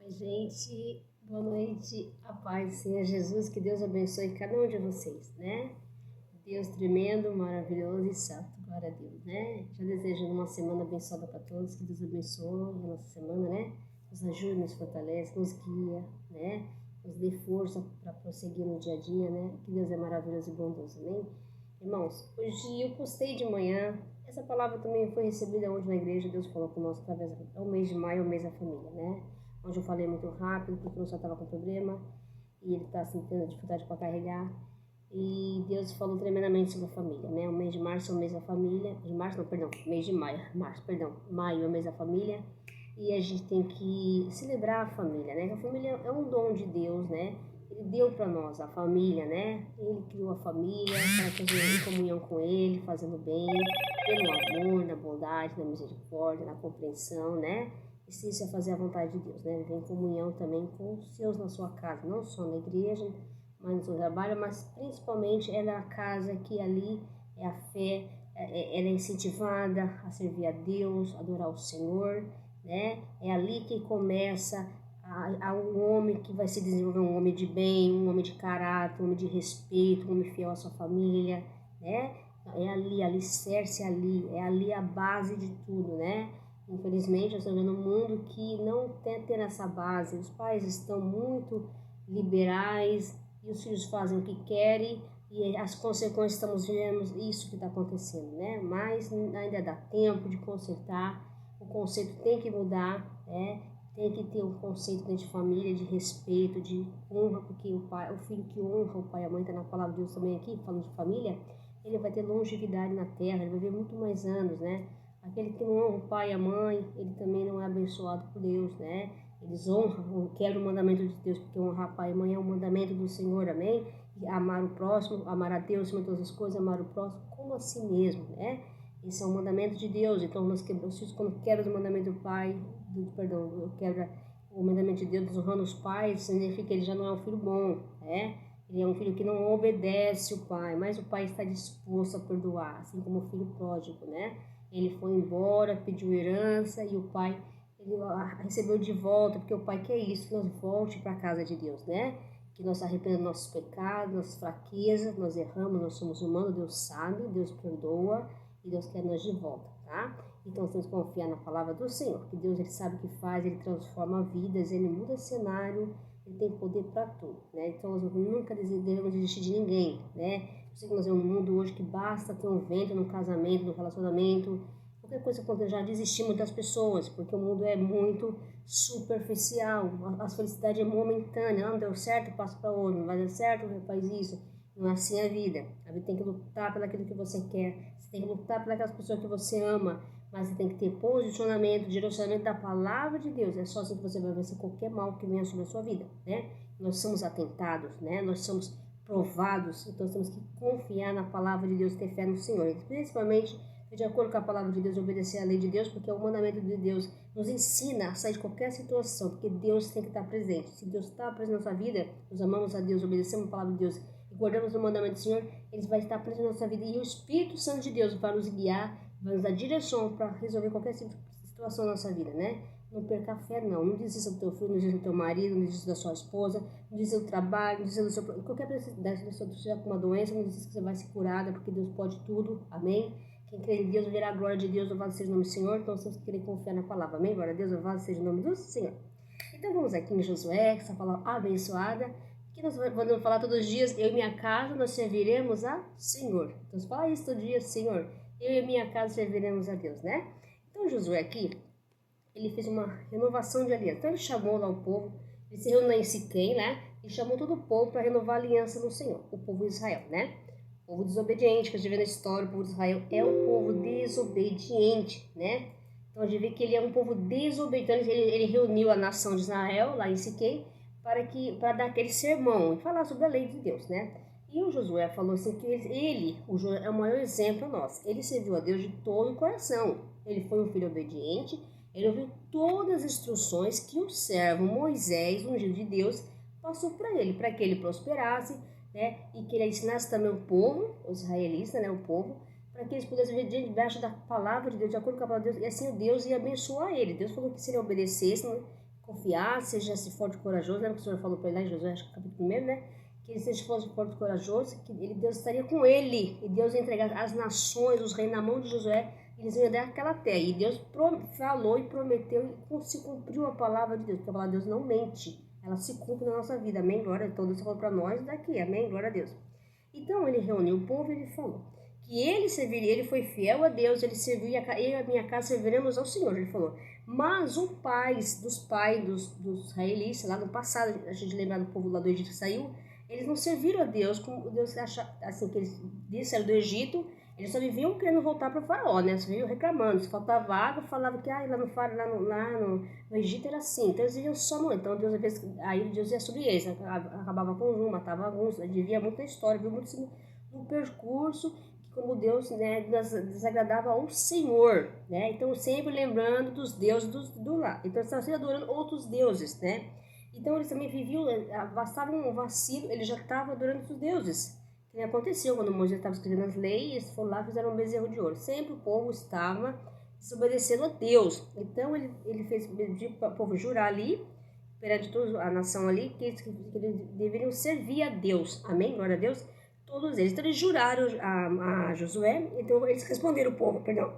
Gente, boa noite, a paz do Senhor Jesus, que Deus abençoe cada um de vocês, né? Deus tremendo, maravilhoso e santo, glória a Deus, né? Já desejo uma semana abençoada para todos, que Deus abençoe a nossa semana, né? Nos ajude, nos fortalece, nos guia, né? Nos dê força para prosseguir no dia a dia, né? Que Deus é maravilhoso e bondoso, amém? Irmãos, hoje eu postei de manhã, essa palavra também foi recebida hoje na igreja, Deus falou conosco através do mês de maio, o mês da família, né? Onde eu falei muito rápido, porque o senhor estava com problema e ele está tendo dificuldade para carregar. E Deus falou tremendamente sobre a família, né? O mês de março é o mês da família, de março não, perdão, mês de maio, maio é o mês da família. E a gente tem que celebrar a família, né? A família é um dom de Deus, né? Ele deu para nós a família, né? Ele criou a família para que a gente em comunhão com Ele, fazendo bem, pelo amor, na bondade, na misericórdia, na compreensão, né? Isso é fazer a vontade de Deus, né? Viver em comunhão também com os seus na sua casa, não só na igreja, mas no seu trabalho, mas principalmente é na casa que ali é a fé, ela é incentivada a servir a Deus, adorar o Senhor, né? É ali que começa a um homem que vai se desenvolver, um homem de bem, um homem de caráter, um homem de respeito, um homem fiel à sua família, né? É ali, alicerce ali, é ali a base de tudo, né? Infelizmente, nós estamos vendo um mundo que não tem essa base. Os pais estão muito liberais e os filhos fazem o que querem e as consequências estamos vendo isso que está acontecendo, né? Mas ainda dá tempo de consertar. O conceito tem que mudar, né? Tem que ter um conceito de família, de respeito, de honra, porque o filho que honra o pai e a mãe, está na palavra de Deus também aqui, falando de família, ele vai ter longevidade na terra, ele vai ver muito mais anos, né? Aquele que não honra o pai e a mãe, ele também não é abençoado por Deus, né? Eles honram, quebram o mandamento de Deus, porque honrar pai e mãe é um mandamento do Senhor, amém? E amar o próximo, amar a Deus acima de todas as coisas, amar o próximo como a si mesmo, né? Esse é um mandamento de Deus, então nós quebramos, os filhos quando quebram o mandamento do pai, quebra o mandamento de Deus, desonrando os pais, significa que ele já não é um filho bom, né? Ele é um filho que não obedece o pai, mas o pai está disposto a perdoar, assim como o filho pródigo, né? Ele foi embora, pediu herança e o pai ele recebeu de volta, porque o pai quer isso, que nós volte para a casa de Deus, né? Que nós arrependamos dos nossos pecados, nossas fraquezas, nós erramos, nós somos humanos, Deus sabe, Deus perdoa e Deus quer nós de volta, tá? Então nós temos que confiar na palavra do Senhor, que Deus ele sabe o que faz, ele transforma vidas, ele muda cenário, ele tem poder para tudo, né? Então nós nunca devemos desistir de ninguém, né? Eu sei que nós vemos um mundo hoje que basta ter um vento no casamento, no relacionamento, qualquer coisa acontecer, já desistimos das pessoas, porque o mundo é muito superficial, a felicidade é momentânea, não deu certo, passa para outro, não vai dar certo, faz isso. Não é assim a vida. A vida tem que lutar pelo aquilo que você quer, você tem que lutar pelas pessoas que você ama, mas você tem que ter posicionamento, direcionamento da palavra de Deus. É só assim que você vai vencer qualquer mal que venha sobre a sua vida, né? Nós somos atentados, né? Nós somos provados, então temos que confiar na palavra de Deus, ter fé no Senhor, principalmente de acordo com a palavra de Deus, obedecer à lei de Deus, porque o mandamento de Deus nos ensina a sair de qualquer situação, porque Deus tem que estar presente. Se Deus está presente na nossa vida, nós amamos a Deus, obedecemos a palavra de Deus e guardamos o mandamento do Senhor, Ele vai estar presente na nossa vida e o Espírito Santo de Deus vai nos guiar, vai nos dar direção para resolver qualquer situação na nossa vida, né? Não perca a fé, não. Não desista do teu filho, não desista do teu marido, não desista da sua esposa, não desista do trabalho, não desista do seu... Qualquer pessoa que estiver com uma doença, não desista que você vai ser curada, porque Deus pode tudo. Amém? Quem crê em Deus verá a glória de Deus, louvado seja o nome do Senhor. Então, temos que querer confiar na palavra. Amém? Glória a Deus, louvado seja o nome do Senhor. Então, vamos aqui em Josué, essa palavra abençoada, que nós vamos falar todos os dias, eu e minha casa, nós serviremos a Senhor. Então, você fala isso todo dia, Senhor, eu e minha casa serviremos a Deus, né? Então, Josué aqui, ele fez uma renovação de aliança. Então, ele chamou lá o povo, ele se reuniu em Siquém, né? E chamou todo o povo para renovar a aliança no Senhor, o povo de Israel, né? O povo desobediente, que a gente vê na história, o povo de Israel é o povo desobediente, né? Então a gente vê que ele é um povo desobediente. Ele reuniu a nação de Israel lá em Siquém para dar aquele sermão e falar sobre a lei de Deus, né? E o Josué falou assim que o Josué é o maior exemplo nosso. Ele serviu a Deus de todo o coração. Ele foi um filho obediente. Ele ouviu todas as instruções que o servo Moisés, ungido de Deus, passou para que ele prosperasse, né? E que ele ensinasse também o povo, os israelitas, né? O povo, para que eles pudessem viver debaixo da palavra de Deus, de acordo com a palavra de Deus, e assim o Deus ia abençoar ele. Deus falou que se ele obedecesse, confiar, seja forte e corajoso. Lembra que o Senhor falou para ele lá em Josué, acho que capítulo 1, né? Que ele seja forte e corajoso, que Deus estaria com ele. E Deus ia entregar as nações, os reinos na mão de Josué, e eles iam dar aquela terra. E Deus falou e prometeu, e se cumpriu a palavra de Deus. Porque a palavra de Deus não mente. Ela se cumpre na nossa vida. Amém? Glória a Deus. Então Deus falou para nós daqui. Amém? Glória a Deus. Então ele reuniu o povo e ele falou que ele serviria, ele foi fiel a Deus, ele serviu, e a minha casa serviremos ao Senhor, ele falou. Mas o pai dos israelitas, lá no passado, a gente lembra do povo lá do Egito que saiu, eles não serviram a Deus, como Deus acha, assim, que eles disseram do Egito, eles só viviam querendo voltar para o faraó, né? Só viviam reclamando, se faltava água, falava que lá no Egito era assim, então eles viviam só no. Então Deus, às vezes, aí Deus ia sobre eles, acabava com um, matava alguns, devia muita história, viu muito assim, no percurso, como Deus, né, desagradava ao Senhor, né? Então sempre lembrando dos deuses do lá. Então eles estavam sempre adorando outros deuses, né? Então eles também viviam, bastava um vacilo, eles já estavam adorando os deuses. Que aconteceu quando Moisés estava escrevendo as leis, eles foram lá e fizeram um bezerro de ouro. Sempre o povo estava desobedecendo a Deus. Então ele fez pedir para o povo jurar ali, perante toda a nação ali, que eles deveriam servir a Deus. Amém? Glória a Deus. Todos eles. Então eles juraram a Josué, então eles responderam o povo, perdão,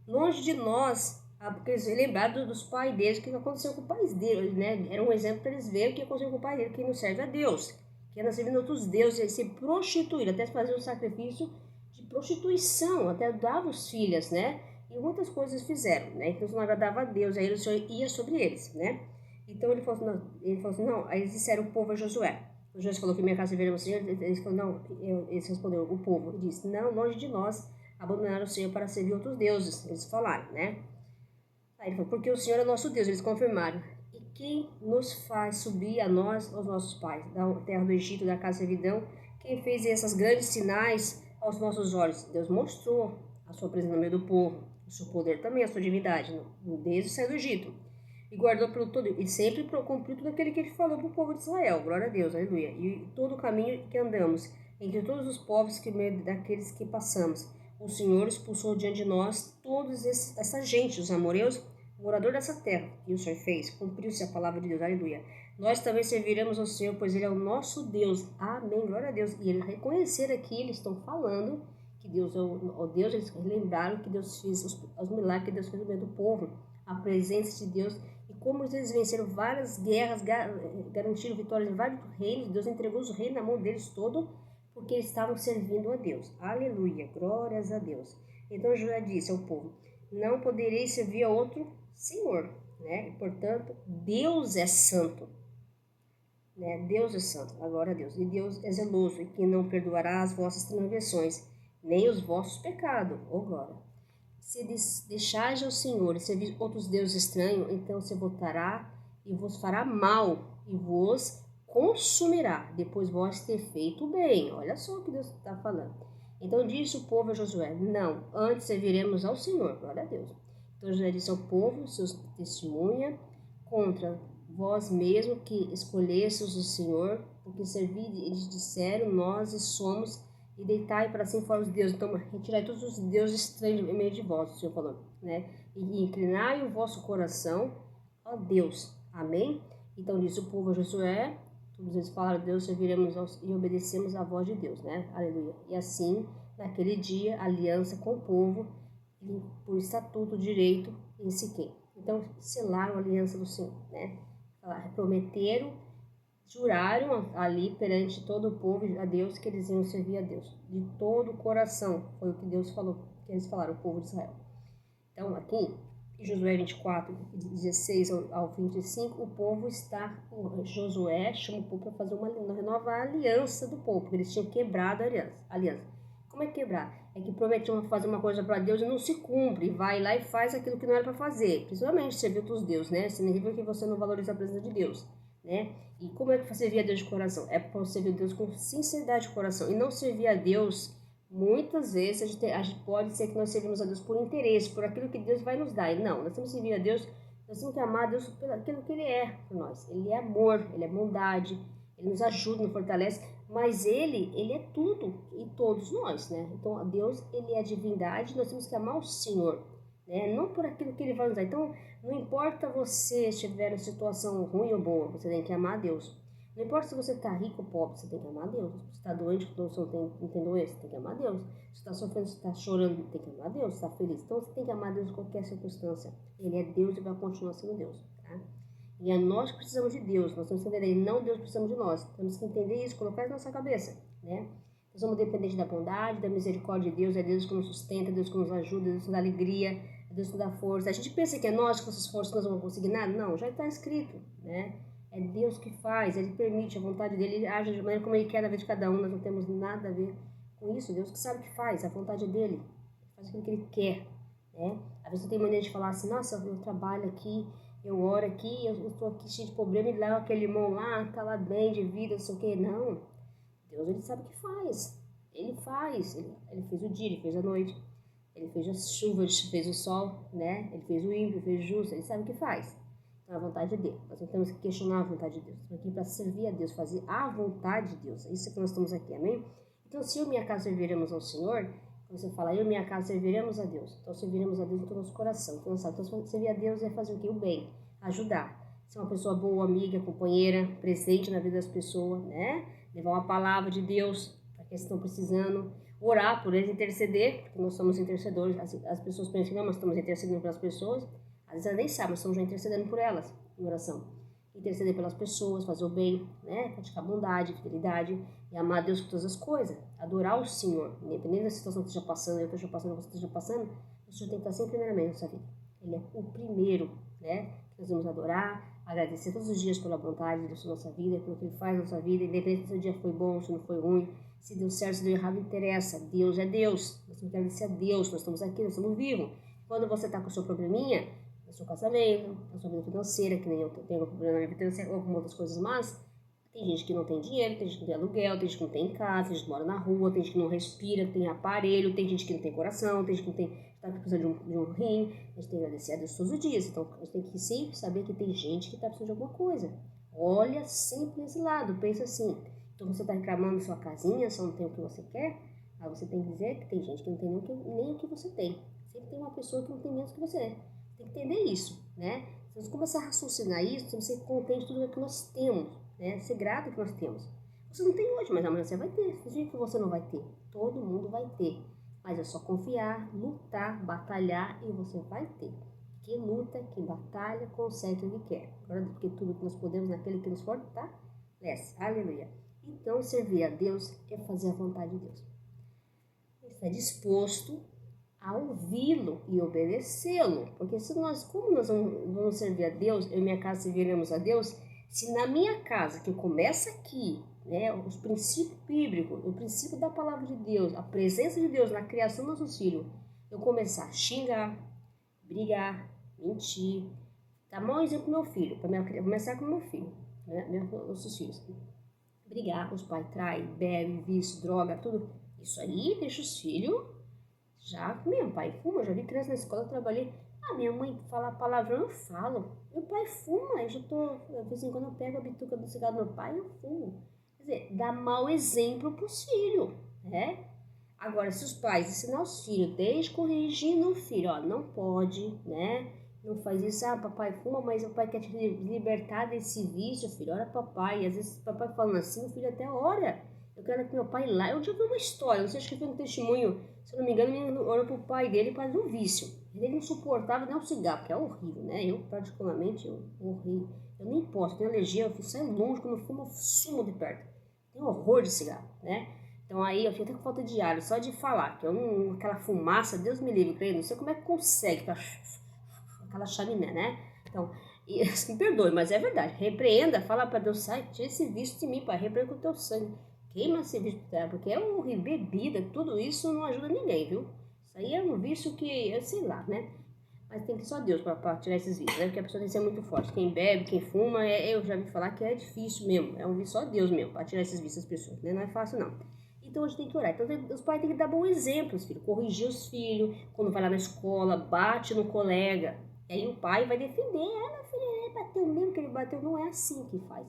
longe de nós, porque eles lembraram dos pais deles, o que aconteceu com os pais deles, né? Era um exemplo para eles verem o que aconteceu com o pai deles, que não serve a Deus, que anda servindo outros deuses, eles se prostituíram, até fazer um sacrifício de prostituição, até davam os filhos, né? E muitas coisas fizeram, né? Então isso não agradava a Deus, aí o Senhor ia sobre eles, né? Então ele falou assim, não, aí eles disseram o povo a Josué. O Josué falou que minha casa serviria ao Senhor, eles responderam, o povo, e disse, não, longe de nós, abandonaram o Senhor para servir outros deuses, eles falaram, né? Aí ele falou, porque o Senhor é nosso Deus, eles confirmaram. E quem nos faz subir a nós, aos nossos pais, da terra do Egito, da casa de servidão, quem fez esses grandes sinais aos nossos olhos? Deus mostrou a sua presença no meio do povo, o seu poder também, a sua divindade, desde o sair do Egito. E guardou pelo todo, e sempre cumpriu tudo aquilo que ele falou para o povo de Israel, glória a Deus, aleluia. E todo o caminho que andamos, entre todos os povos daqueles que passamos, o Senhor expulsou diante de nós todos essa gente, os amoreus, morador dessa terra, e o Senhor fez, cumpriu-se a palavra de Deus, aleluia. Nós também serviremos ao Senhor, pois Ele é o nosso Deus, amém, glória a Deus. E eles reconheceram aqui, eles estão falando que Deus é o Deus, eles lembraram que Deus fez os milagres que Deus fez no meio do povo, a presença de Deus, e como eles venceram várias guerras, garantiram vitórias em vários reinos, Deus entregou os reinos na mão deles todo, porque eles estavam servindo a Deus. Aleluia, glórias a Deus. Então Josué disse ao povo, não podereis servir a outro Senhor, né? E, portanto, Deus é santo, né? Deus é santo, glória a Deus. E Deus é zeloso, e que não perdoará as vossas transgressões, nem os vossos pecados, ó glória. Se deixais ao Senhor e servir outros deuses estranhos, então se voltará e vos fará mal, e vos consumirá, depois vós ter feito bem. Olha só o que Deus está falando. Então disse o povo a Josué, não, antes serviremos ao Senhor, glória a Deus. Então Josué disse ao povo, seus testemunha, contra vós mesmo que escolhestes o Senhor, porque eles disseram, nós somos, e deitai para si fora os deuses. Então retirai todos os deuses estranhos em meio de vós, o Senhor falou, né? E inclinai o vosso coração a Deus, amém? Então disse o povo a Josué, todos eles falaram, Deus serviremos e obedecemos a voz de Deus, né? Aleluia. E assim, naquele dia, aliança com o povo, por estatuto, direito em Siquém. Então, selaram a aliança do Senhor, né? Prometeram, juraram ali perante todo o povo a Deus que eles iam servir a Deus. De todo o coração, foi o que Deus falou, que eles falaram, o povo de Israel. Então, aqui, em Josué 24, 16 ao 25, o povo está, Josué chama o povo para fazer uma renovar a aliança do povo, porque eles tinham quebrado a aliança. Como é quebrar? É que prometiam fazer uma coisa para Deus e não se cumpre, vai lá e faz aquilo que não era para fazer, principalmente servir outros deuses, né? Significa que você não valoriza a presença de Deus, né? E como é que você servir a Deus de coração? É para servir a Deus com sinceridade de coração, e não servir a Deus. Muitas vezes a gente pode ser que nós servimos a Deus por interesse, por aquilo que Deus vai nos dar. E não, nós temos que servir a Deus, nós temos que amar a Deus pelo aquilo que Ele é por nós. Ele é amor, Ele é bondade, Ele nos ajuda, nos fortalece, mas Ele é tudo e todos nós, né? Então Deus, Ele é a divindade, nós temos que amar o Senhor, né? Não por aquilo que ele vai usar. Então, não importa você estiver em situação ruim ou boa, você tem que amar a Deus. Não importa se você está rico ou pobre, você tem que amar a Deus. Se você está doente, você não tem doença, você tem que amar a Deus. Se você está sofrendo, se está chorando, tem que amar a Deus. Se está feliz, então você tem que amar a Deus em qualquer circunstância. Ele é Deus e vai continuar sendo Deus, tá? E é nós que precisamos de Deus, nós temos que entender, não Deus precisamos de nós. Temos que entender isso, colocar isso na nossa cabeça, né? Nós somos dependentes da bondade, da misericórdia de Deus, é Deus que nos sustenta, é Deus que nos ajuda, é Deus que nos dá alegria, é Deus que nos dá força. A gente pensa que é nós, com essas forças, nós não vamos conseguir nada? Não, já está escrito, né? É Deus que faz, Ele permite, a vontade dEle, Ele age de maneira como Ele quer na vida de cada um, nós não temos nada a ver com isso. Deus que sabe o que faz, a vontade é dEle, faz aquilo que Ele quer, né? Às vezes eu tenho maneira de falar assim, nossa, eu trabalho aqui, eu oro aqui, eu estou aqui cheio de problema, e lá aquele irmão lá, tá lá bem de vida, não sei o que. Não, Deus, Ele sabe o que faz. Ele faz, ele fez o dia, Ele fez a noite, Ele fez a chuva, Ele fez o sol, né? Ele fez o ímpio, Ele fez o justo, Ele sabe o que faz. Então a vontade é dele. Nós não temos que questionar a vontade de Deus. Estamos aqui para servir a Deus, fazer a vontade de Deus. É isso que nós estamos aqui, amém? Então se eu e minha casa serviremos ao Senhor, quando você fala eu e minha casa serviremos a Deus, então serviremos a Deus em todo o nosso coração. Então servir a Deus é fazer o quê? O bem, ajudar. Ser uma pessoa boa, amiga, companheira, presente na vida das pessoas, né? Levar uma palavra de Deus para quem estão precisando, orar por eles, interceder, porque nós somos intercedores. As pessoas pensam que não, nós estamos intercedendo pelas pessoas. Às vezes elas nem sabem, nós estamos já intercedendo por elas em oração. Interceder pelas pessoas, fazer o bem, né? Praticar bondade, fidelidade e amar a Deus por todas as coisas. Adorar o Senhor, independente da situação que você esteja passando, eu esteja passando, você esteja passando, o Senhor tem que estar sempre primeiramente na sua vida. Ele é o primeiro, né? Nós vamos adorar, agradecer todos os dias pela vontade da nossa vida, pelo que Ele faz na nossa vida, independente se o dia foi bom, se não foi ruim, se deu certo, se deu errado, não interessa. Deus é Deus. Nós temos que agradecer a Deus, nós estamos aqui, nós estamos vivos. Quando você está com o seu probleminha, no seu casamento, na sua vida financeira, que nem eu tenho problema na minha vida financeira, ou com outras coisas mais, tem gente que não tem dinheiro, tem gente que não tem aluguel, tem gente que não tem casa, tem gente que mora na rua, tem gente que não respira, tem aparelho, tem gente que não tem coração, tem gente que não tem, está precisando de um rim. A gente tem que agradecer a Deus todos os dias. Então a gente tem que sempre saber que tem gente que está precisando de alguma coisa. Olha sempre esse lado, pensa assim. Então você está reclamando da sua casinha, só não tem o que você quer, aí você tem que dizer que tem gente que não tem nem o que você tem. Sempre tem uma pessoa que não tem menos que você. Tem que entender isso, né? Se você começar a raciocinar isso, você vai ser contente de tudo que nós temos, né? Ser grato ao que nós temos. Você não tem hoje, mas amanhã você vai ter. Não significa que você não vai ter. Todo mundo vai ter. Mas é só confiar, lutar, batalhar e você vai ter. Quem luta, quem batalha, consegue o que quer. Agora, porque tudo que nós podemos naquele que nos fortalece. Aleluia. Então, servir a Deus é fazer a vontade de Deus. Está disposto a ouvi-lo e obedecê-lo. Porque se nós, como nós vamos servir a Deus, eu e minha casa serviremos a Deus, se na minha casa, que começa aqui, né, os princípios bíblicos, o princípio da palavra de Deus, a presença de Deus na criação dos nossos filhos, eu começar a xingar, brigar, mentir, tá bom? Exemplo pro meu filho, para começar com meu filho, né, nossos filhos. Brigar, os pais traem, bebem, vício, droga, tudo. Isso aí deixa os filhos. Já meu pai fuma, já vi criança na escola, eu trabalhei. Minha mãe fala palavrão, eu falo. Meu pai fuma, eu já tô, de vez em quando eu pego a bituca do cigarro do meu pai, eu fumo. Quer dizer, dá mau exemplo pros filhos, né? Agora, se os pais ensinam os filhos, desde corrigindo o filho, ó, não pode, né? Não faz isso, papai fuma, mas o pai quer te libertar desse vício, filho, ora papai. E às vezes o papai falando assim, o filho até ora. Eu quero que meu pai lá, eu já vi uma história, não sei, acho que foi um testemunho, se eu não me engano, ele orou pro pai dele para um vício. Ele não suportava nem o cigarro, que é horrível, né? Eu, particularmente, eu nem posso, tenho alergia, eu saio longe, quando eu fumo, eu sumo de perto. Tenho horror de cigarro, né? Então aí eu fico até com falta de ar, só de falar, que aquela fumaça, Deus me livre, creio, não sei como é que consegue, aquela chaminé, né? Então, me perdoe, mas é verdade, repreenda, fala para Deus, sai, tira esse vício de mim, pai, repreenda com o teu sangue. Queima esse vício, porque é um bebida, tudo isso não ajuda ninguém, viu? Isso aí é um vício que, eu sei lá, né? Mas tem que só Deus para tirar esses vícios, né? Porque a pessoa tem que ser muito forte. Quem bebe, quem fuma, eu já vi falar que é difícil mesmo. É um vício só Deus mesmo, para tirar esses vícios das pessoas, né? Não é fácil, não. Então a gente tem que orar. Então os pais têm que dar bons exemplos, filho. Corrigir os filhos, quando vai lá na escola, bate no colega. E aí o pai vai defender. Meu filho, ele bateu mesmo que ele bateu. Não é assim que faz.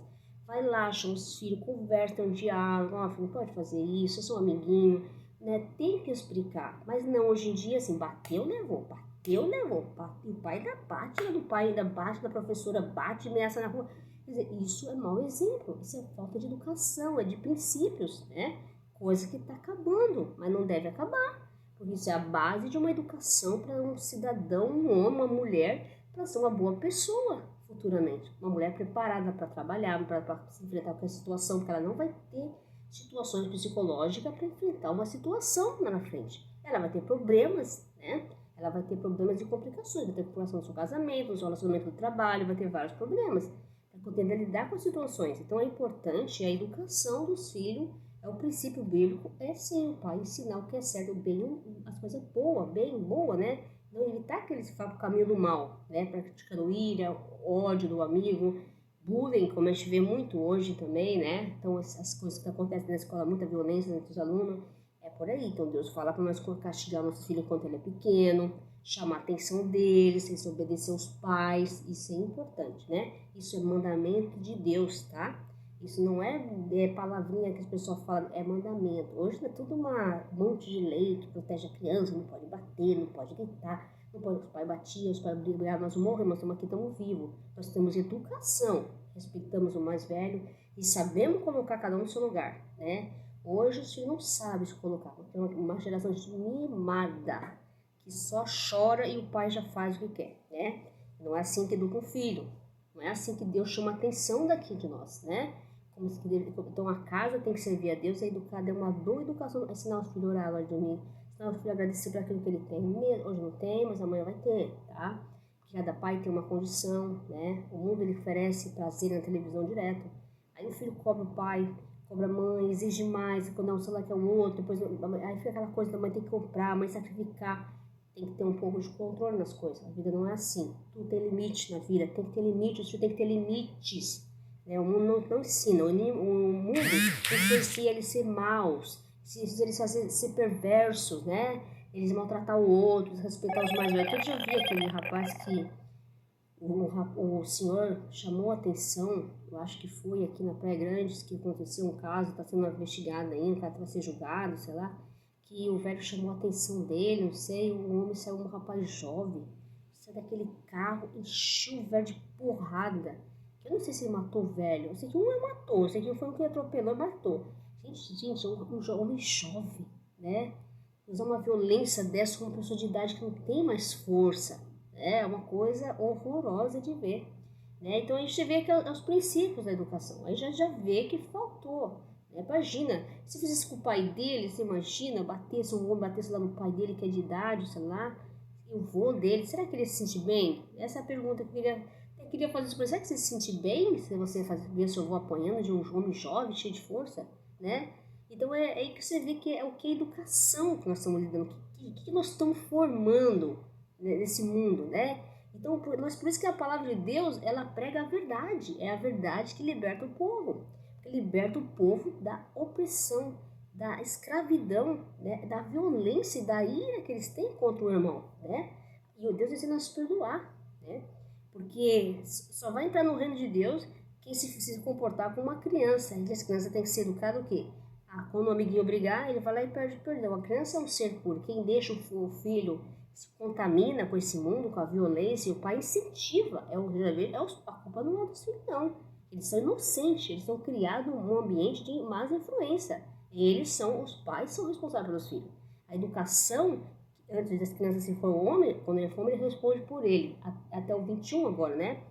Vai lá, chama os filhos, conversa, tem um diálogo, filho, não pode fazer isso, eu sou um amiguinho, né? Tem que explicar, mas não hoje em dia, assim, bateu, levou, bateu, levou. O pai ainda bate, do pai ainda bate, da professora bate, ameaça na rua. Quer dizer, isso é mau exemplo, isso é falta de educação, é de princípios, né? Coisa que está acabando, mas não deve acabar. Porque isso é a base de uma educação para um cidadão, um homem, uma mulher, para ser uma boa pessoa futuramente. Uma mulher preparada para trabalhar, para se enfrentar com a situação, porque ela não vai ter situações psicológicas para enfrentar uma situação lá na frente. Ela vai ter problemas, né? Ela vai ter problemas de complicações, vai ter complicação no seu casamento, no seu relacionamento do trabalho, vai ter vários problemas para poder lidar com as situações. Então é importante a educação dos filhos, é o princípio bíblico, é sim o pai ensinar o que é certo, bem, as coisas boas, bem boa, né? Não evitar que eles vá para o caminho do mal, né? Praticando ira, ódio do amigo, bullying, como a gente vê muito hoje também, né? Então, as coisas que acontecem na escola, muita violência entre os alunos, é por aí. Então, Deus fala para nós castigar nosso filho enquanto ele é pequeno, chamar a atenção deles, eles obedecer aos pais, isso é importante, né? Isso é mandamento de Deus, tá? Isso não é palavrinha que as pessoas falam, é mandamento. Hoje é tudo um monte de lei que protege a criança, não pode bater, não pode gritar, não pode, os pais batiam, os pais brigavam, nós morremos, nós estamos aqui, estamos vivos. Nós temos educação, respeitamos o mais velho e sabemos colocar cada um no seu lugar, né? Hoje os filhos não sabem se colocar, tem uma geração mimada, que só chora e o pai já faz o que quer, né? Não é assim que educa um filho, não é assim que Deus chama a atenção daqui de nós, né? Então a casa tem que servir a Deus, a educar é uma boa educação, ensinar os filhos a orar agora de domingo, ensinar os filhos a agradecer por aquilo que ele tem. Hoje não tem, mas amanhã vai ter, tá? Porque cada pai tem uma condição, né? O mundo ele oferece prazer na televisão direto. Aí o filho cobra o pai, cobra a mãe, exige mais, quando é um celular que é o outro, depois aí fica aquela coisa da mãe tem que comprar, a mãe sacrificar. Tem que ter um pouco de controle nas coisas. A vida não é assim. Tudo tem limite na vida. Tem que ter limites. Tem que ter limites. Né? O mundo não ensina. O mundo influencia eles ser maus. Eles ser perversos, né? Eles maltratar o outro, respeitar os mais velhos. Eu já vi aquele rapaz que o senhor chamou a atenção. Eu acho que foi aqui na Praia Grande que aconteceu um caso. Está sendo investigado ainda. O cara vai ser julgado, sei lá. Que o velho chamou a atenção dele, não sei, o homem saiu, um rapaz jovem, saiu daquele carro, encheu o velho de porrada. Eu não sei se ele matou o velho, eu sei que um matou, eu sei que foi um que atropelou e matou. Gente, um homem jovem, né? Usar uma violência dessa com uma pessoa de idade que não tem mais força, né? É uma coisa horrorosa de ver. Né? Então a gente vê que é os princípios da educação, aí já vê que faltou. Imagina, se fizesse com o pai dele, você imagina, batesse um homem, batesse lá no pai dele que é de idade, sei lá, e o vô dele, será que ele se sente bem? Essa é a pergunta que eu queria fazer isso. Será que você se sente bem se você ver seu avô apanhando de um homem jovem, cheio de força, né? Então é aí que você vê que é o que é educação que nós estamos lidando, o que nós estamos formando, né, nesse mundo, né? Então, por isso que a palavra de Deus, ela prega a verdade, é a verdade que liberta o povo. Liberta o povo da opressão, da escravidão, né, da violência e da ira que eles têm contra o irmão, né? E o Deus ensina a se perdoar, né? Porque só vai entrar no reino de Deus quem se comportar como uma criança. E as crianças têm que ser educadas o quê? Quando o amiguinho brigar, ele vai lá e pede perdão. A criança é um ser puro. Quem deixa o filho se contamina com esse mundo, com a violência, e o pai incentiva. A culpa não é dos filhos, não. Eles são inocentes, eles são criados num ambiente de más influência. Os pais são responsáveis pelos filhos. A educação, antes das crianças, se for homem, quando ele for homem, ele responde por ele. Até o 21 agora, né?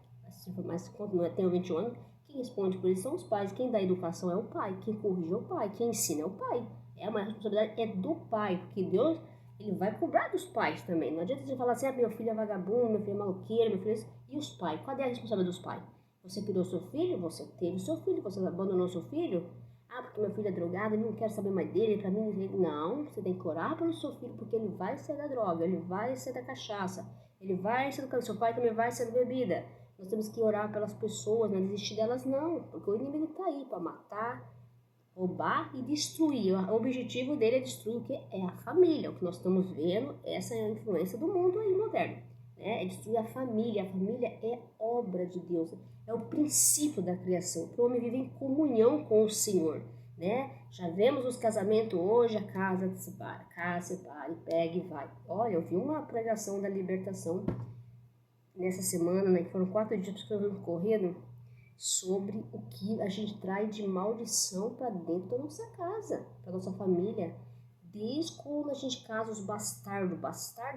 Mas quando não tem o 21 anos, quem responde por ele são os pais. Quem dá educação é o pai, quem corrige é o pai, quem ensina é o pai. A maior responsabilidade é do pai, porque Deus, ele vai cobrar dos pais também. Não adianta você falar assim, meu filho é vagabundo, meu filho é maloqueiro, meu filho é isso. E os pais? Qual é a responsabilidade dos pais? Você criou seu filho, você teve seu filho, você abandonou seu filho? Porque meu filho é drogado, eu não quero saber mais dele, pra mim... Não, você tem que orar pelo seu filho, porque ele vai sair da droga, ele vai sair da cachaça, ele vai sair do canto, seu pai também vai sair da bebida. Nós temos que orar pelas pessoas, não desistir delas não, porque o inimigo está aí para matar, roubar e destruir. O objetivo dele é destruir o que é a família. O que nós estamos vendo, essa é a influência do mundo aí moderno, né? É destruir a família. A família é obra de Deus, é o princípio da criação. Para o homem viver em comunhão com o Senhor, né? Já vemos os casamentos hoje, a casa se separa, e pega e vai. Olha, eu vi uma pregação da libertação nessa semana, né? Que foram 4 dias que eu vi correndo, sobre o que a gente traz de maldição para dentro da nossa casa, para nossa família. Desde quando a gente casa os bastardos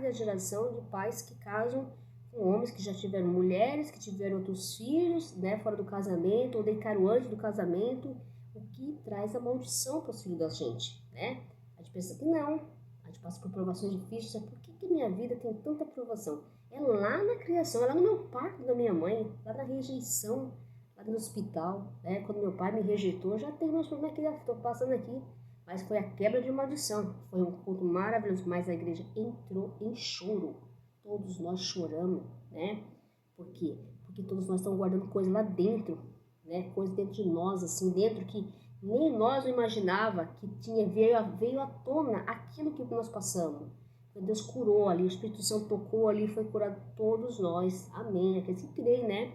é a geração de pais que casam com homens que já tiveram mulheres, que tiveram outros filhos, né, fora do casamento, ou deitaram antes do casamento, o que traz a maldição para os filhos da gente, né? A gente pensa que não, a gente passa por provações difíceis, por que minha vida tem tanta provação? É lá na criação, é lá no meu parto da minha mãe, lá na rejeição, lá no hospital, né? Quando meu pai me rejeitou, já tem meus problemas que estou passando aqui. Mas foi a quebra de maldição. Foi um culto maravilhoso, mas a igreja entrou em choro. Todos nós choramos, né? Por quê? Porque todos nós estamos guardando coisa lá dentro, né? Coisa dentro de nós, assim, dentro que nem nós imaginava que veio à tona aquilo que nós passamos. Deus curou ali, o Espírito Santo tocou ali, foi curado todos nós. Amém. Aqueles que creem, né?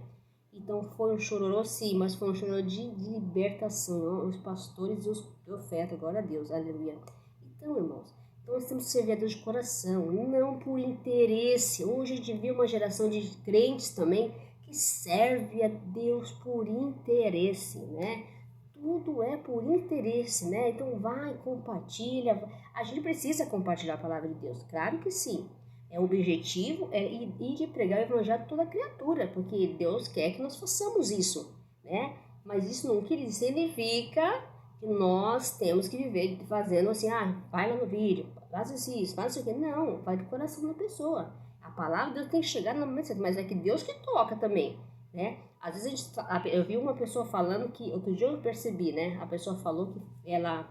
Então foi um chororô, sim, mas foi um chororô de libertação. Os pastores e os profetas, glória a Deus, aleluia. Então, irmãos, nós temos que servir a Deus de coração, não por interesse. Hoje a gente vê uma geração de crentes também que serve a Deus por interesse, né? Tudo é por interesse, né? Então vai, compartilha. A gente precisa compartilhar a palavra de Deus, claro que sim. O objetivo é ir de pregar o evangelho a toda criatura, porque Deus quer que nós façamos isso, né? Mas isso não significa que nós temos que viver fazendo assim, vai lá no vídeo, faz isso, faz isso aqui. Não, vai do coração da pessoa. A palavra de Deus tem que chegar no momento certo, mas é que Deus que toca também, né? Às vezes eu vi uma pessoa falando que, outro dia eu percebi, né? A pessoa falou que ela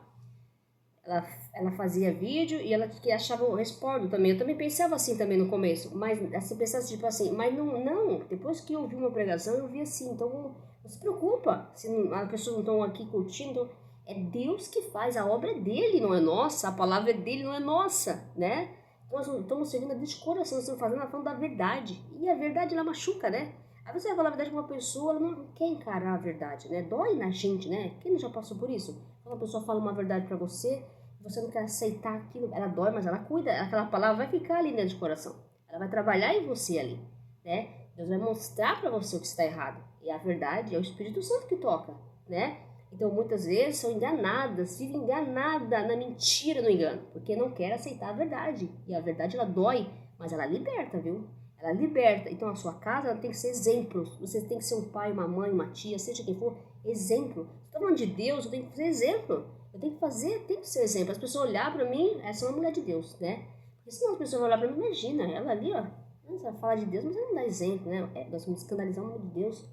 fazia vídeo e ela que achava o respondo também. Eu também pensava assim também no começo, mas assim, pensava tipo assim, mas não, depois que eu vi uma pregação, eu vi assim, então não se preocupa, se as pessoas não estão aqui curtindo, é Deus que faz, a obra é dele, não é nossa, a palavra é dele, não é nossa, né? Então nós estamos servindo a Deus de coração, nós estamos fazendo a forma da verdade, e a verdade ela machuca, né? Aí você vai falar a verdade com uma pessoa, ela não quer encarar a verdade, né? Dói na gente, né? Quem já passou por isso? Quando uma pessoa fala uma verdade pra você não quer aceitar aquilo, ela dói, mas ela cuida, aquela palavra vai ficar ali dentro do coração. Ela vai trabalhar em você ali, né? Deus vai mostrar para você o que está errado. E a verdade é o Espírito Santo que toca, né? Então muitas vezes são enganadas, vivem enganadas na mentira, no engano, porque não quer aceitar a verdade. E a verdade ela dói, mas ela liberta, viu? Ela liberta. Então a sua casa ela tem que ser exemplo. Você tem que ser um pai, uma mãe, uma tia, seja quem for, exemplo. Se estou falando de Deus, eu tenho que fazer exemplo. Eu tenho que fazer, tem que ser exemplo. As pessoas olhar para mim, essa é uma mulher de Deus, né? Porque senão as pessoas vão olhar para mim, imagina, ela ali, ó, ela fala de Deus, mas ela não dá exemplo, né? Nós vamos escandalizar o nome de Deus.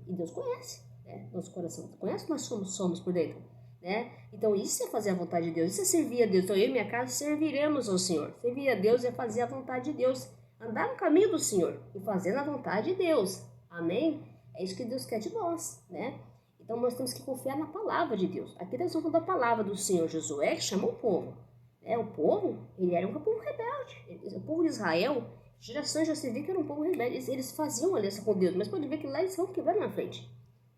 E Deus conhece, né? Nosso coração conhece o que nós somos por dentro, né? Então isso é fazer a vontade de Deus, isso é servir a Deus. Então eu e minha casa serviremos ao Senhor. Servir a Deus é fazer a vontade de Deus, andar no caminho do Senhor e fazer a vontade de Deus. Amém? É isso que Deus quer de nós, né? Então nós temos que confiar na palavra de Deus. Aqui nós vamos da palavra do Senhor Josué, que chamou o povo. O povo, ele era um povo rebelde. O povo de Israel, gerações já se viu que era um povo rebelde. Eles faziam aliança com Deus, mas pode ver que lá eles vão quebrar na frente,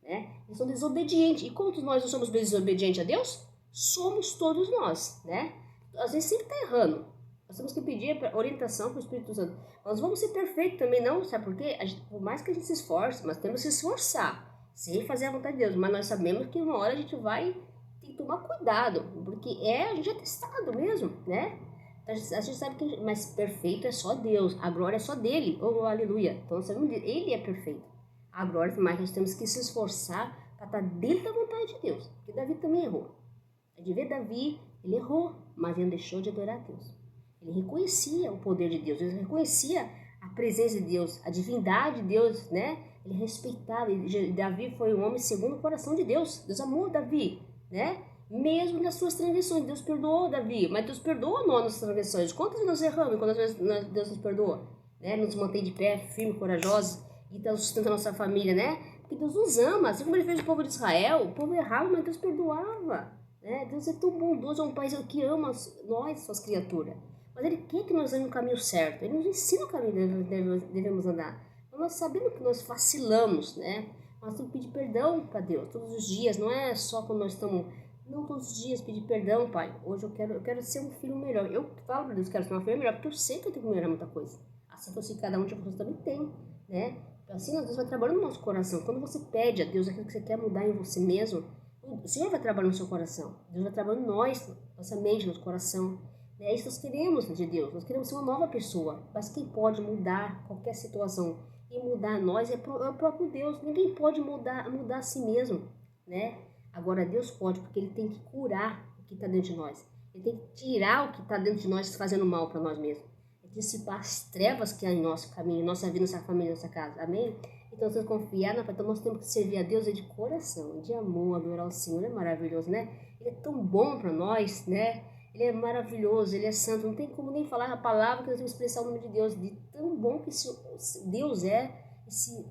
né? Eles são desobedientes. E quantos nós não somos desobedientes a Deus? Somos todos nós, né? Às vezes sempre está errando. Nós temos que pedir orientação para o Espírito Santo. Nós vamos ser perfeitos também, não, sabe por quê? Por mais que a gente se esforce, mas temos que se esforçar. Sem fazer a vontade de Deus, mas nós sabemos que uma hora a gente vai ter que tomar cuidado, porque a gente é testado mesmo, né? A gente sabe que, mas perfeito é só Deus, a glória é só dele, oh aleluia. Então sabemos que ele é perfeito. A glória, mas nós temos que se esforçar para estar dentro da vontade de Deus, porque Davi também errou. De ver Davi, ele errou, mas ele não deixou de adorar a Deus. Ele reconhecia o poder de Deus, ele reconhecia a presença de Deus, a divindade de Deus, né? Ele respeitava, Davi foi um homem segundo o coração de Deus. Deus amou Davi, né? Mesmo nas suas transgressões, Deus perdoou Davi, mas Deus perdoa nós nas transgressões. Quantas nós erramos e quantas vezes Deus nos perdoa, né? Nos mantém de pé, firme, corajosos e sustenta a nossa família, né? Porque Deus nos ama, assim como ele fez o povo de Israel, o povo errava, mas Deus perdoava, né? Deus é tão bondoso, é um pai que ama nós, suas criaturas. Mas ele quer que nós andemos no caminho certo, ele nos ensina o caminho que devemos andar. Nós sabemos que nós vacilamos, né? Nós temos que pedir perdão para Deus todos os dias, não é só quando nós estamos... Não todos os dias pedir perdão, Pai. Hoje eu quero ser um filho melhor. Eu falo para Deus que quero ser uma filha melhor, porque eu sei que eu tenho que melhorar muita coisa. Assim que eu sei que cada um de vocês também tem, né? Assim, Deus vai trabalhando no nosso coração. Quando você pede a Deus aquilo que você quer mudar em você mesmo, o Senhor vai trabalhando no seu coração. Deus vai trabalhando em nós, nossa mente, nosso coração. É isso que nós queremos de Deus. Nós queremos ser uma nova pessoa. Mas quem pode mudar qualquer situação e mudar nós é o próprio Deus. Ninguém pode mudar a si mesmo, né? Agora Deus pode, porque Ele tem que curar o que está dentro de nós. Ele tem que tirar o que está dentro de nós fazendo mal para nós mesmos. Dissipar as trevas que há em nosso caminho, em nossa vida, nossa família, nossa casa. Amém? Então, se confiar na fé, então nós temos que servir a Deus de coração, de amor, adorar o Senhor. É maravilhoso, né? Ele é tão bom para nós, né? Ele é maravilhoso, Ele é santo. Não tem como nem falar a palavra que nós temos que expressar o nome de Deus. De tão bom que Deus é, esse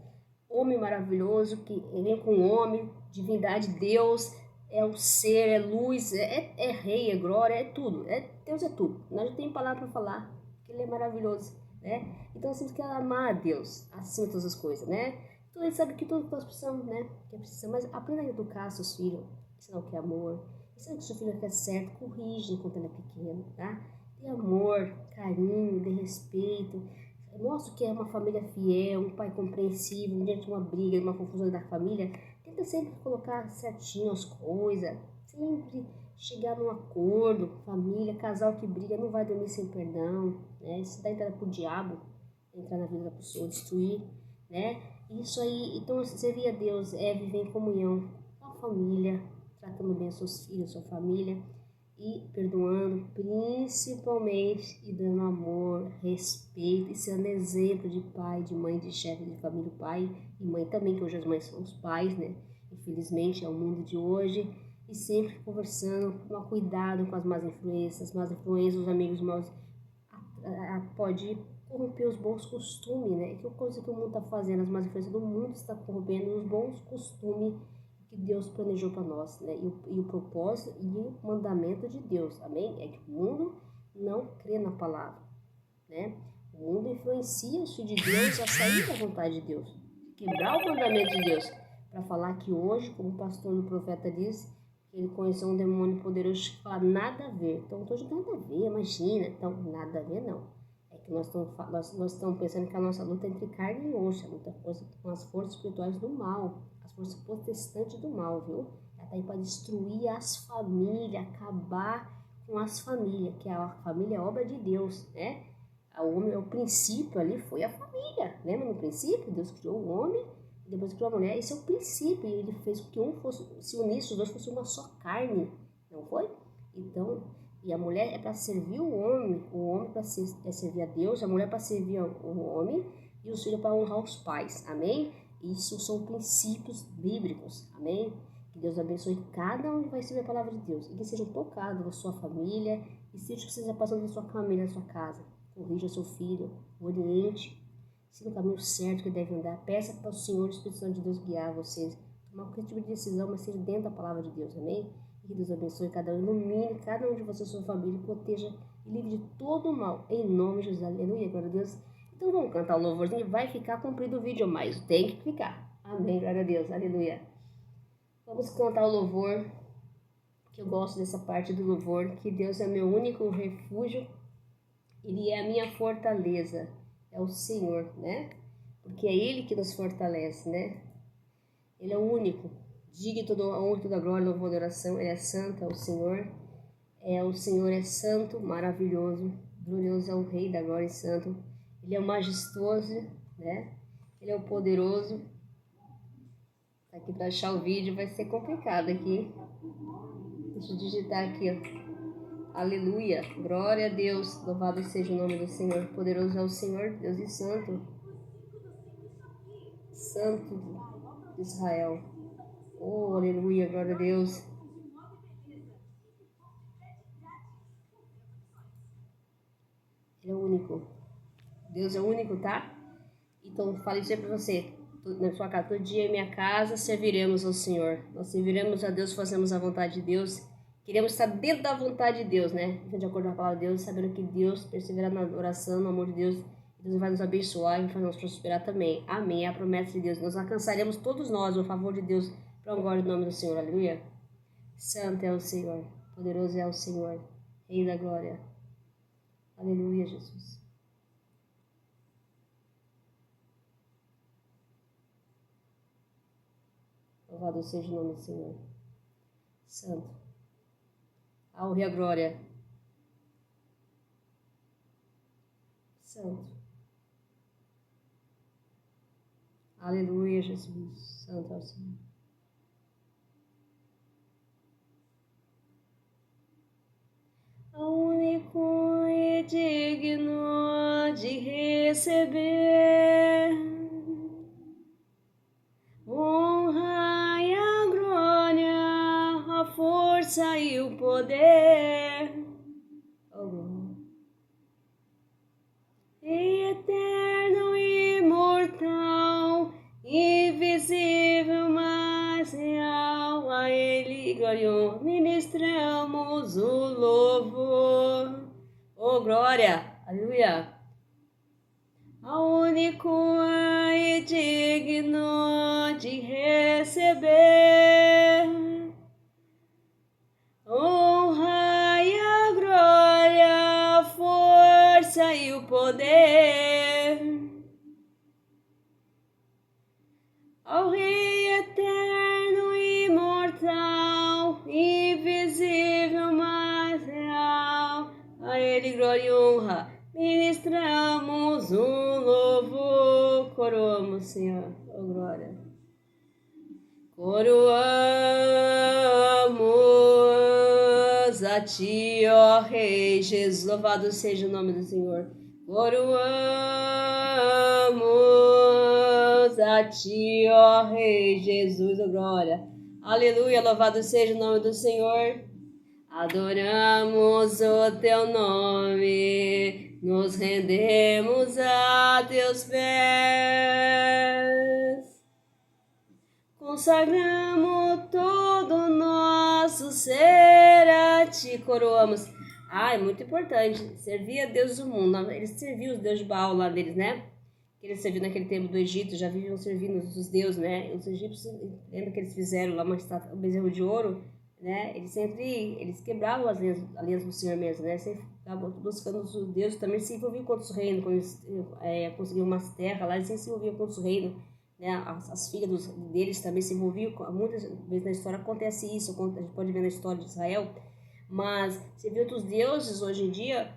homem maravilhoso, que Ele vem com o homem, divindade, Deus, é o ser, é luz, é rei, é glória, é tudo. Deus é tudo. Nós não temos palavra para falar. Ele é maravilhoso, né? Então nós temos que amar a Deus acima de todas as coisas, né? Então ele sabe que tudo que nós precisamos, né? Que precisamos, mas aprenda a educar seus filhos, ensinar o que é amor, ensina que seu filho quer certo, corrige enquanto ele é pequeno, tá? Dê amor, carinho, dê respeito, mostra que é uma família fiel, um pai compreensivo, diante de uma briga, de uma confusão da família, tenta sempre colocar certinho as coisas, sempre chegar num acordo, família, casal que briga não vai dormir sem perdão, né? Isso dá entrada pro diabo, entrar na vida da pessoa, destruir, né? Isso aí, então servir a Deus é viver em comunhão com a família, tratando bem os seus filhos, sua família e perdoando, principalmente, e dando amor, respeito e sendo exemplo de pai, de mãe, de chefe de família, pai e mãe também, que hoje as mães são os pais, né? Infelizmente é o mundo de hoje. E sempre conversando, tomar cuidado com as más influências, os amigos maus, pode corromper os bons costumes, né? Que coisa que o mundo está fazendo, as más influências do mundo está corrompendo os bons costumes que Deus planejou para nós, né? E o propósito e o mandamento de Deus, amém? É que o mundo não crê na palavra, né? O mundo influencia os filhos de Deus a sair da vontade de Deus, quebrar o mandamento de Deus, para falar que hoje, como o pastor e o profeta diz, ele conheceu um demônio poderoso que fala nada a ver. Então, não estou nada a ver, imagina. Então, nada a ver, não. É que nós estamos pensando que a nossa luta é entre carne e osso, a luta com as forças espirituais do mal, as forças protestantes do mal, viu? Ela está aí para destruir as famílias, acabar com as famílias, que a família é obra de Deus, né? O princípio ali foi a família. Lembra no princípio? Deus criou o homem, depois criou a mulher. Esse é o princípio. E ele fez com que se unisse, os dois fossem uma só carne. Não foi? Então, e a mulher é para servir o homem para servir a Deus, a mulher para servir o homem e os filhos para honrar os pais. Amém? Isso são princípios bíblicos. Amém? Que Deus abençoe cada um que vai servir a palavra de Deus. E que sejam tocados na sua família e seja o que esteja passando na sua família, na sua casa. Corrija seu filho, oriente, siga o caminho certo que deve andar. Peça para o Senhor, o Espírito Santo de Deus, guiar vocês. Tomar qualquer tipo de decisão, mas seja dentro da palavra de Deus, amém? E que Deus abençoe cada um, ilumine cada um de vocês, sua família, proteja e livre de todo o mal. Em nome de Jesus, aleluia, glória a Deus. Então vamos cantar o louvorzinho, vai ficar comprido o vídeo, mas tem que ficar. Amém, glória a Deus, aleluia. Vamos cantar o louvor, que eu gosto dessa parte do louvor, que Deus é meu único refúgio. Ele é a minha fortaleza, é o Senhor, né? Porque é Ele que nos fortalece, né? Ele é o único. Diga toda a honra, toda a glória, louvor, adoração. Ele é santo, é o Senhor. O Senhor é santo, maravilhoso. Glorioso é o Rei da glória e santo. Ele é o majestoso, né? Ele é o poderoso. Aqui para achar o vídeo vai ser complicado aqui. Deixa eu digitar aqui, ó. Aleluia, glória a Deus, louvado seja o nome do Senhor, poderoso é o Senhor, Deus e santo, santo de Israel. Oh, aleluia, glória a Deus. Ele é o único, Deus é o único, tá? Então, falei isso aí pra você, na sua casa, todo dia em minha casa serviremos ao Senhor, nós serviremos a Deus, fazemos a vontade de Deus. Queremos estar dentro da vontade de Deus, né? De acordo com a palavra de Deus, sabendo que Deus persevera na oração, no amor de Deus. Deus vai nos abençoar e vai fazer nos prosperar também. Amém. É a promessa de Deus. Nós alcançaremos todos nós o favor de Deus para a glória do nome do Senhor. Aleluia. Santo é o Senhor, poderoso é o Senhor, Rei da glória. Aleluia, Jesus. Louvado seja o nome do Senhor. Santo. A honra e a glória. Santo. Aleluia, Jesus. Santo é o Senhor. Único e digno de receber honra e a glória, a força e o poder. Eterno, imortal, invisível, mas real, a Ele glória, ministramos o louvor. Oh, glória, aleluia. A único e digno de receber honra e a glória, a força e o poder, ao Rei eterno, imortal, invisível, mas real, a Ele glória e honra, ministramos um louvor, coroamos, Senhor, oh glória, coroamos a Ti, ó Rei Jesus, louvado seja o nome do Senhor. Coroamos a Ti, ó Rei Jesus, ó glória. Aleluia, louvado seja o nome do Senhor. Adoramos o Teu nome, nos rendemos a Teus pés. Consagramos todo o nosso ser a Ti, coroamos. É muito importante, servir a Deus do mundo. Eles serviam os deuses de Baal lá deles, né? Que eles serviam naquele tempo do Egito, já viviam servindo os deuses, né? Os egípcios, lembra que eles fizeram lá um bezerro de ouro, né? Eles quebravam as alianças do Senhor mesmo, né? Sempre estavam buscando os deuses, também se envolviam com outros reinos, quando eles conseguiam umas terras lá, eles sempre se envolviam com outros reinos. Né, as filhas deles também se envolviam, muitas vezes na história acontece isso, a gente pode ver na história de Israel, mas você vê outros deuses hoje em dia,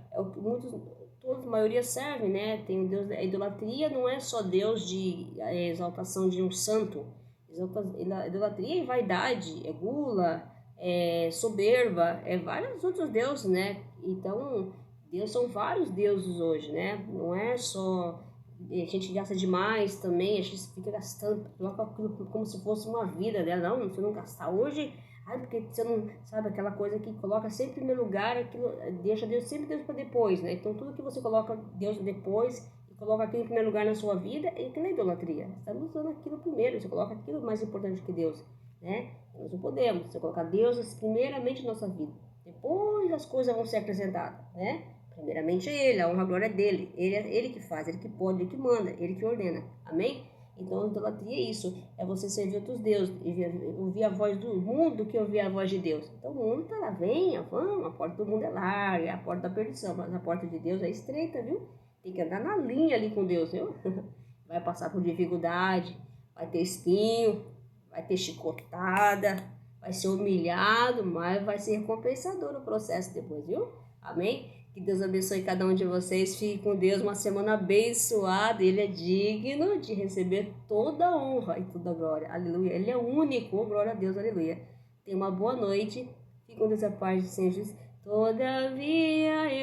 todos, a maioria servem, né? Tem o Deus da idolatria, não é só Deus de exaltação de um santo, idolatria é vaidade, é gula, é soberba, é vários outros deuses, né? Então, Deus são vários deuses hoje, né? Não é só... A gente gasta demais também, a gente fica gastando, coloca aquilo como se fosse uma vida dela. Não, se não gastar hoje, porque você não sabe aquela coisa que coloca sempre em primeiro lugar, aquilo, deixa Deus sempre Deus para depois, né? Então tudo que você coloca Deus depois e coloca aquilo em primeiro lugar na sua vida, aquilo é idolatria. Você está usando aquilo primeiro, você coloca aquilo mais importante que Deus, né? Nós não podemos, você colocar Deus primeiramente na nossa vida, depois as coisas vão ser acrescentadas, né? Primeiramente Ele, a honra e a glória é dele. Ele que faz, Ele que pode, Ele que manda, Ele que ordena. Amém? Então, idolatria é isso. É você servir outros deuses. Ouvir a voz do mundo do que ouvir a voz de Deus. Então, o mundo tá lá, venha, vamos. A porta do mundo é larga, é a porta da perdição. Mas a porta de Deus é estreita, viu? Tem que andar na linha ali com Deus, viu? Vai passar por dificuldade, vai ter espinho, vai ter chicotada, vai ser humilhado, mas vai ser recompensador no processo depois, viu? Amém? Que Deus abençoe cada um de vocês. Fique com Deus, uma semana abençoada. Ele é digno de receber toda a honra e toda a glória. Aleluia. Ele é único. Oh, glória a Deus. Aleluia. Tenha uma boa noite. Fique com Deus, a paz de Senhor Jesus. Todavia eu